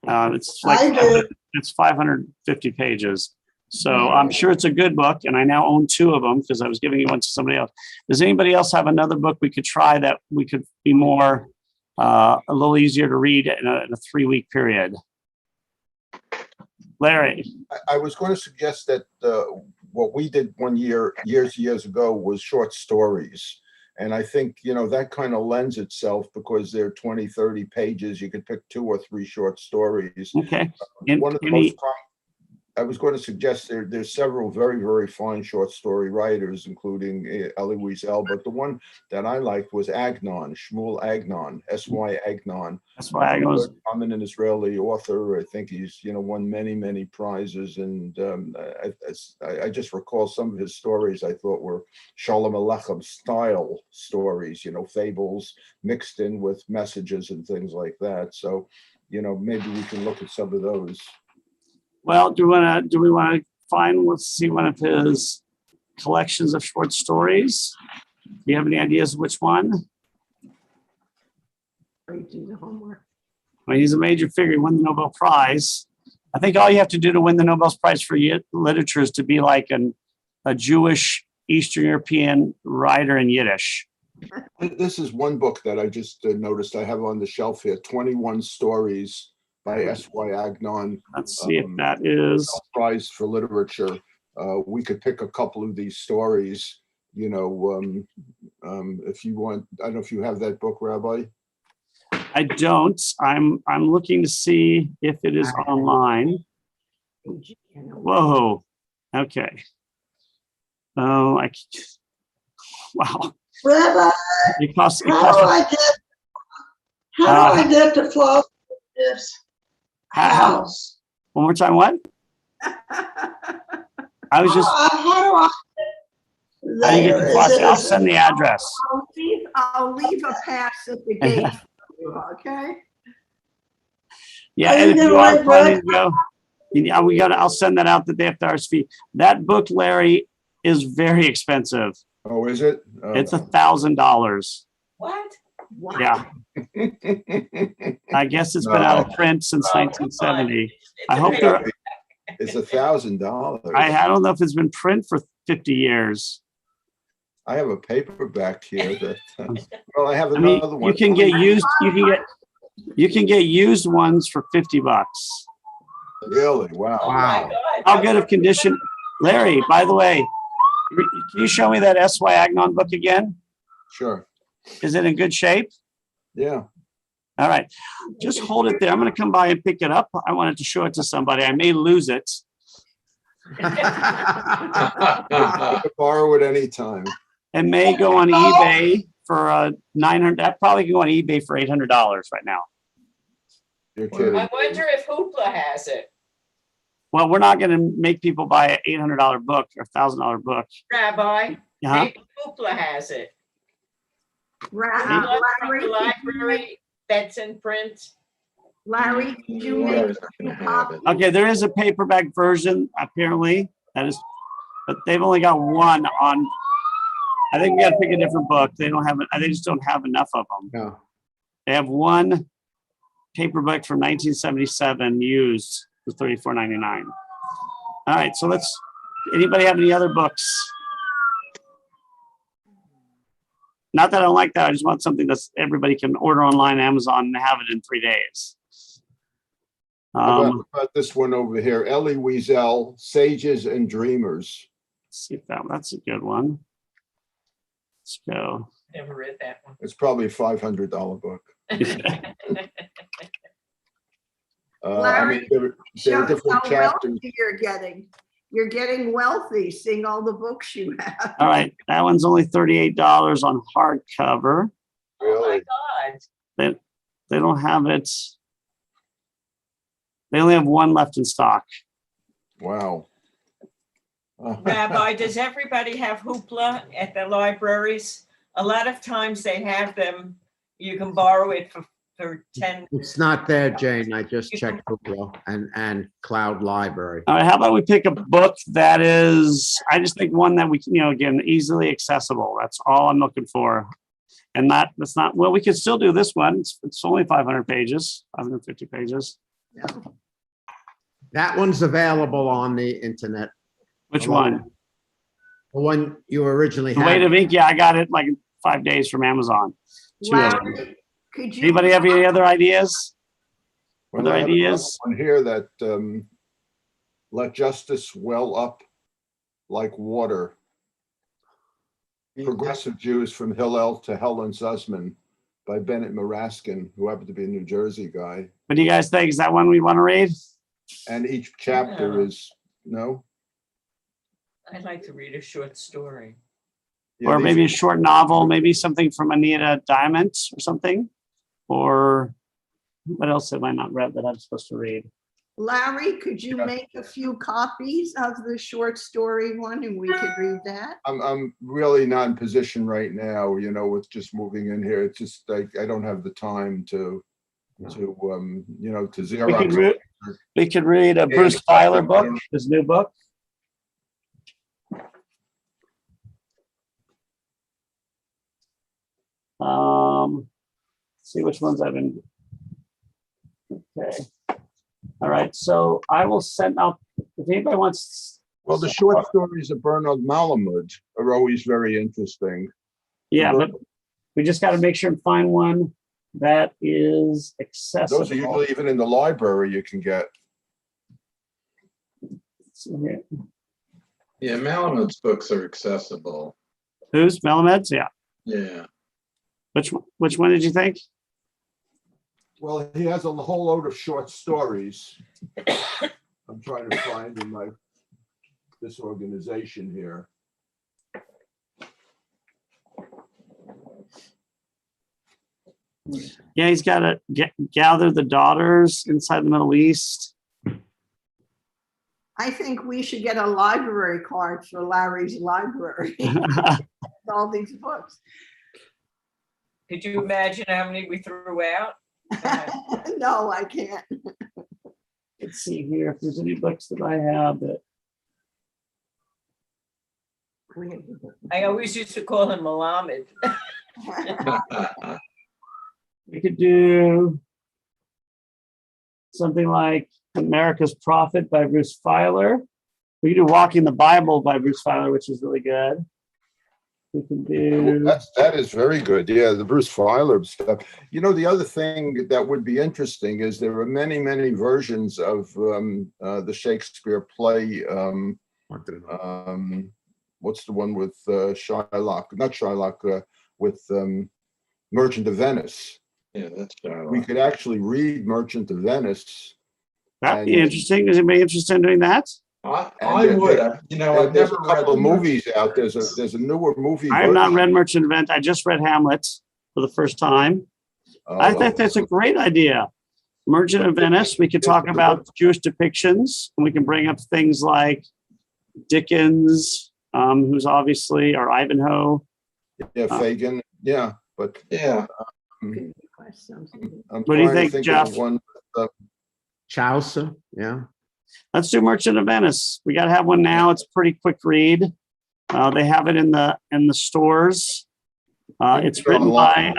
Speaker 1: It's like
Speaker 2: I do.
Speaker 1: it's 550 pages. So I'm sure it's a good book, and I now own 2 of them because I was giving one to somebody else. Does anybody else have another book we could try that we could be more, a little easier to read in a 3-week period? Larry,
Speaker 5: I was going to suggest that what we did one year, years ago, was short stories. And I think, that kind of lends itself because they're 20, 30 pages. You could pick 2 or 3 short stories.
Speaker 1: okay.
Speaker 5: One of the most I was going to suggest there's several very, very fine short story writers, including Elie Wiesel, but the one that I liked was Agnon, Shmuel Agnon, S.Y. Agnon.
Speaker 1: That's why I was.
Speaker 5: I'm an Israeli author. I think he's, won many, many prizes. And I just recall some of his stories I thought were Shalom Aleichem style stories, fables mixed in with messages and things like that. So, maybe we can look at some of those.
Speaker 1: Well, do we want to let's see one of his collections of short stories? Do you have any ideas which one?
Speaker 6: Do the homework.
Speaker 1: Well, he's a major figure. He won the Nobel Prize. I think all you have to do to win the Nobel Prize for literature is to be like a Jewish Eastern European writer in Yiddish.
Speaker 5: This is one book that I just noticed I have on the shelf here, 21 Stories by S.Y. Agnon.
Speaker 1: Let's see if that is.
Speaker 5: Prize for literature. We could pick a couple of these stories, if you want. I don't know if you have that book, Rabbi.
Speaker 1: I don't. I'm looking to see if it is online. Whoa. Okay. Oh, wow.
Speaker 2: Rabbi,
Speaker 1: It costs.
Speaker 2: how do I get to Flossie Jeff's house?
Speaker 1: One more time, what? I was just.
Speaker 2: How do
Speaker 1: How do you get to Flossie? I'll send the address.
Speaker 6: I'll leave a pass at the gate for you, okay?
Speaker 1: Yeah,
Speaker 2: Are you
Speaker 1: and if
Speaker 2: gonna
Speaker 1: you are
Speaker 2: write
Speaker 1: planning to go, yeah, I'll send that out the day after RSV. That book, Larry, is very expensive.
Speaker 5: Oh, is it?
Speaker 1: It's $1,000.
Speaker 4: What?
Speaker 6: Wow.
Speaker 1: Yeah, I guess it's been out of print since 1970. I hope there.
Speaker 5: It's $1,000.
Speaker 1: I don't know if it's been print for 50 years.
Speaker 5: I have a paperback here that. Well, I have
Speaker 1: I mean,
Speaker 5: another one.
Speaker 1: you can get used. You can get used ones for $50.
Speaker 5: Really? Wow.
Speaker 4: Oh my God.
Speaker 1: How good of condition, Larry? By the way, can you show me that S.Y. Agnon book again?
Speaker 5: Sure.
Speaker 1: Is it in good shape?
Speaker 5: Yeah.
Speaker 1: All right, just hold it there. I'm going to come by and pick it up. I wanted to show it to somebody. I may lose it.
Speaker 5: You can borrow it anytime.
Speaker 1: It may go on eBay for $900. That probably can go on eBay for $800 right now.
Speaker 5: You're kidding.
Speaker 4: I wonder if Hoopla has it.
Speaker 1: Well, we're not going to make people buy an $800 book or $1,000 book.
Speaker 4: Rabbi,
Speaker 1: Uh-huh.
Speaker 4: maybe Hoopla has it.
Speaker 6: Larry,
Speaker 4: Look from the library that's in print.
Speaker 6: Larry, did you
Speaker 3: Well,
Speaker 6: make
Speaker 3: it's not gonna have it.
Speaker 1: Okay, there is a paperback version apparently. That is, but they've only got one on. I think we got to pick a different book. They don't have it. They just don't have enough of them.
Speaker 5: No.
Speaker 1: They have one paperback from 1977 used for $34.99. All right, so let's. Anybody have any other books? Not that I don't like that. I just want something that's everybody can order online, Amazon, and have it in 3 days.
Speaker 5: How about this one over here? Elie Wiesel, Sages and Dreamers.
Speaker 1: Let's see if that's a good one. Let's go.
Speaker 4: Never read that one.
Speaker 5: It's probably a $500 book. I mean, there are
Speaker 6: Shows
Speaker 5: different
Speaker 6: how
Speaker 5: chapters.
Speaker 6: wealthy you're getting. You're getting wealthy, seeing all the books you have.
Speaker 1: All right, that one's only $38 on hardcover.
Speaker 4: Oh my
Speaker 5: Really?
Speaker 4: God.
Speaker 1: They don't have it. They only have one left in stock.
Speaker 5: Wow.
Speaker 4: Rabbi, does everybody have hoopla at the libraries? A lot of times they have them, you can borrow it for 10.
Speaker 7: It's not there, Jane. I just checked Hoopla and Cloud Library.
Speaker 1: All right, how about we pick a book that is, I just think one that we can, again, easily accessible. That's all I'm looking for. And that's not, well, we could still do this one. It's only 500 pages, 550 pages.
Speaker 7: That one's available on the internet.
Speaker 1: Which one?
Speaker 7: The one you originally
Speaker 1: The Weight
Speaker 7: had.
Speaker 1: of Ink? Yeah, I got it like 5 days from Amazon. Two of them.
Speaker 6: Larry, could you?
Speaker 1: Anybody have any other ideas?
Speaker 5: Well,
Speaker 1: Other
Speaker 5: I have another
Speaker 1: ideas?
Speaker 5: one here that let justice well up like water. Progressive Jews from Hillel to Helen Sussman by Bennett Maraskin, who happened to be a New Jersey guy.
Speaker 1: What do you guys think? Is that one we want to read?
Speaker 5: And each chapter
Speaker 4: No.
Speaker 5: is, no?
Speaker 4: I'd like to read a short story.
Speaker 5: Yeah,
Speaker 1: Or
Speaker 5: these
Speaker 1: maybe
Speaker 5: are-
Speaker 1: a short novel, maybe something from Anita Diamond or something? Or what else have I not read that I'm supposed to read?
Speaker 6: Larry, could you
Speaker 5: Yeah.
Speaker 6: make a few copies of the short story one and we could read that?
Speaker 5: I'm really not in position right now, with just moving in here. It's just like, I don't have the time to Xerox.
Speaker 1: We could read a
Speaker 5: Yeah,
Speaker 1: Bruce
Speaker 5: it's-
Speaker 1: Feiler book, his new book. See which ones I've been. Okay. All right, so I will send out, if anybody wants.
Speaker 5: Well, the short stories of Bernard Malamud are always very interesting.
Speaker 1: Yeah, but we just got to make sure and find one that is
Speaker 5: Those are
Speaker 1: accessible.
Speaker 5: usually even in the library you can get.
Speaker 3: Yeah, Malamud's books are accessible.
Speaker 1: Who's Melamed's? Yeah.
Speaker 3: Yeah.
Speaker 1: Which one did you think?
Speaker 5: Well, he has a whole load of short stories. I'm trying to find in this organization here.
Speaker 1: Yeah, he's got to gather the daughters inside the Middle East.
Speaker 6: I think we should get a library card for Larry's library, all these books.
Speaker 4: Could you imagine how many we threw out?
Speaker 6: No, I can't.
Speaker 1: Let's see here if there's any books that I have that.
Speaker 4: I always used to call him Malamed.
Speaker 1: We could do something like America's Prophet by Bruce Feiler. We could do Walking the Bible by Bruce Feiler, which is really good. We can do.
Speaker 5: That is very good. Yeah, the Bruce Feiler stuff. The other thing that would be interesting is there are many, many versions of the Shakespeare play. What's the one with Shylock? Not Shylock, with Merchant of Venice.
Speaker 3: Yeah, that's
Speaker 5: We could actually read Merchant of Venice.
Speaker 1: That'd be interesting. Is anybody interested in doing that?
Speaker 3: I would. I've
Speaker 5: There's
Speaker 3: never
Speaker 5: a couple of
Speaker 3: read
Speaker 5: movies out. There's a newer movie.
Speaker 1: I have not
Speaker 5: version.
Speaker 1: read Merchant of Venice. I just read Hamlet for the first time. I think that's a great idea. Merchant of Venice. We could talk about Jewish depictions, and we can bring up things like Dickens, who's obviously, or Ivanhoe.
Speaker 5: Yeah, Fagin. Yeah, but
Speaker 3: yeah.
Speaker 5: I'm
Speaker 1: What do you
Speaker 5: trying to
Speaker 1: think,
Speaker 5: of
Speaker 1: Jeff?
Speaker 5: one,
Speaker 7: Chaucer, yeah.
Speaker 1: Let's do Merchant of Venice. We got to have one now. It's a pretty quick read. They have it in the stores. It's written by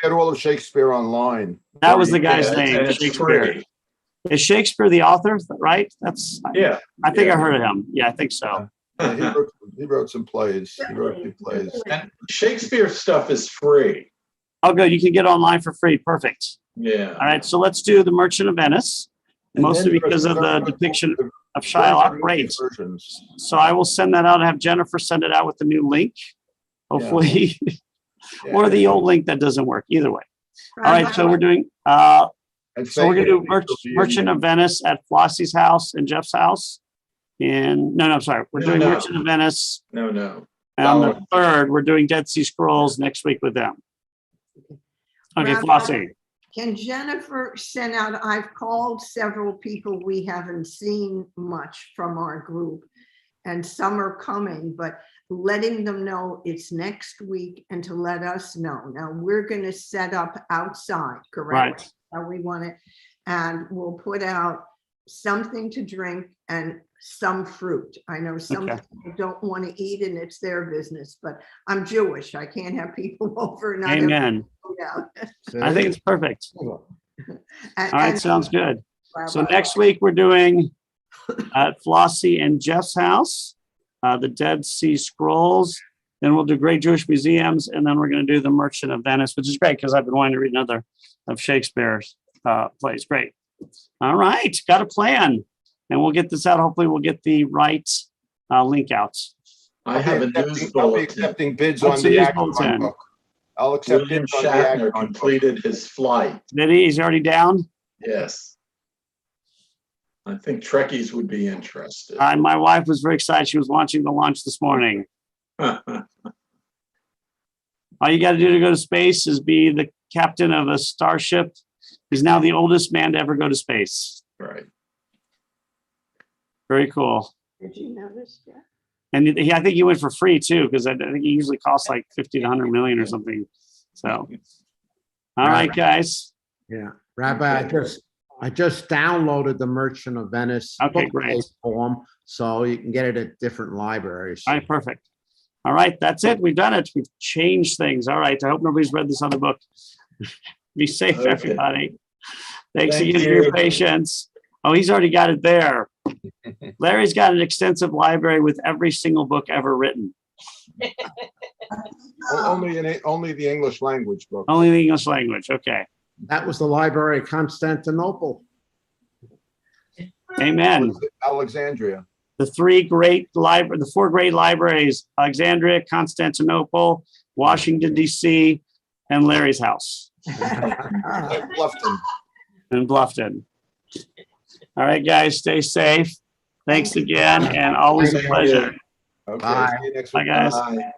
Speaker 5: get all of Shakespeare online.
Speaker 1: that was the guy's
Speaker 3: Yeah,
Speaker 1: name,
Speaker 3: it's
Speaker 1: Shakespeare.
Speaker 3: free.
Speaker 1: Is Shakespeare the author, right?
Speaker 3: Yeah.
Speaker 1: I think
Speaker 3: Yeah.
Speaker 1: I heard of him. Yeah, I think so.
Speaker 5: Yeah, he wrote some plays. He wrote a few plays.
Speaker 3: And Shakespeare stuff is free.
Speaker 1: Oh, good. You can get online for free. Perfect.
Speaker 3: Yeah.
Speaker 1: All right. So let's do the Merchant of Venice,
Speaker 3: And
Speaker 1: mostly
Speaker 3: then
Speaker 1: because of the
Speaker 5: There's-
Speaker 1: depiction
Speaker 5: there's
Speaker 1: of Shylock. Great.
Speaker 5: versions.
Speaker 1: So I will send that out and have Jennifer send it out with the new link, hopefully, or the old link that doesn't work. Either way. All right. So we're doing,
Speaker 5: And
Speaker 1: so we're gonna do
Speaker 5: Faith will be in
Speaker 1: Merchant of Venice at Flossie's house and Jeff's house. And no, I'm sorry. We're doing
Speaker 3: No.
Speaker 1: Merchant of Venice.
Speaker 3: No.
Speaker 1: And on the 3rd, we're doing Dead Sea Scrolls next week with them. Okay,
Speaker 6: Rabbi,
Speaker 1: Flossie.
Speaker 6: Can Jennifer send out, I've called several people we haven't seen much from our group, and some are coming, but letting them know it's next week and to let us know. Now, we're going to set up outside, correct?
Speaker 1: Right.
Speaker 6: How we want it, and we'll put out something to drink and some fruit. I know some
Speaker 1: Okay.
Speaker 6: people don't want to eat and it's their business, but I'm Jewish. I can't have people over. Not
Speaker 1: Amen. I think it's perfect. All right, sounds good. So next week, we're doing at Flossie and Jeff's house, the Dead Sea Scrolls. Then we'll do Great Jewish Museums, and then we're going to do the Merchant of Venice, which is great because I've been wanting to read another of Shakespeare's plays. Great. All right, got a plan. And we'll get this out. Hopefully we'll get the right link out.
Speaker 3: I have a news
Speaker 5: I'll be
Speaker 3: bulletin.
Speaker 5: accepting bids
Speaker 1: What's
Speaker 5: on
Speaker 1: the
Speaker 5: the
Speaker 1: news
Speaker 5: Acron
Speaker 1: bulletin?
Speaker 5: book. I'll accept
Speaker 3: William
Speaker 5: bids on the
Speaker 3: Shatner
Speaker 5: Acron book.
Speaker 3: completed his flight.
Speaker 1: Did he? He's already down?
Speaker 3: Yes. I think Trekkies would be interested.
Speaker 1: My wife was very excited. She was watching the launch this morning. All you got to do to go to space is be the captain of a starship. He's now the oldest man to ever go to space.
Speaker 3: Right.
Speaker 1: Very cool.
Speaker 6: Did you notice that?
Speaker 1: And I think he went for free too, because I think he usually costs like 50 to 100 million or something. So, all right, guys.
Speaker 7: Yeah, Rabbi, I just downloaded the Merchant of Venice
Speaker 1: Okay,
Speaker 7: book
Speaker 1: great.
Speaker 7: form, so you can get it at different libraries.
Speaker 1: All right, perfect. All right, that's it. We've done it. We've changed things. All right. I hope nobody's read this other book. Be safe,
Speaker 3: Okay.
Speaker 1: everybody. Thanks
Speaker 3: Thank
Speaker 1: again for
Speaker 3: you.
Speaker 1: your patience. Oh, he's already got it there. Larry's got an extensive library with every single book ever written.
Speaker 5: Only the English language book.
Speaker 1: Only the English language. Okay.
Speaker 7: That was the Library of Constantinople.
Speaker 1: Amen.
Speaker 5: Alexandria.
Speaker 1: The the 4 great libraries: Alexandria, Constantinople, Washington, D.C., and Larry's house
Speaker 5: Bluffton.
Speaker 1: in Bluffton. All right, guys, stay safe. Thanks again, and always a
Speaker 3: Thank you.
Speaker 1: pleasure.
Speaker 5: Okay,
Speaker 7: Bye.
Speaker 5: see you next
Speaker 1: Bye,
Speaker 5: week.
Speaker 1: guys.
Speaker 3: Bye.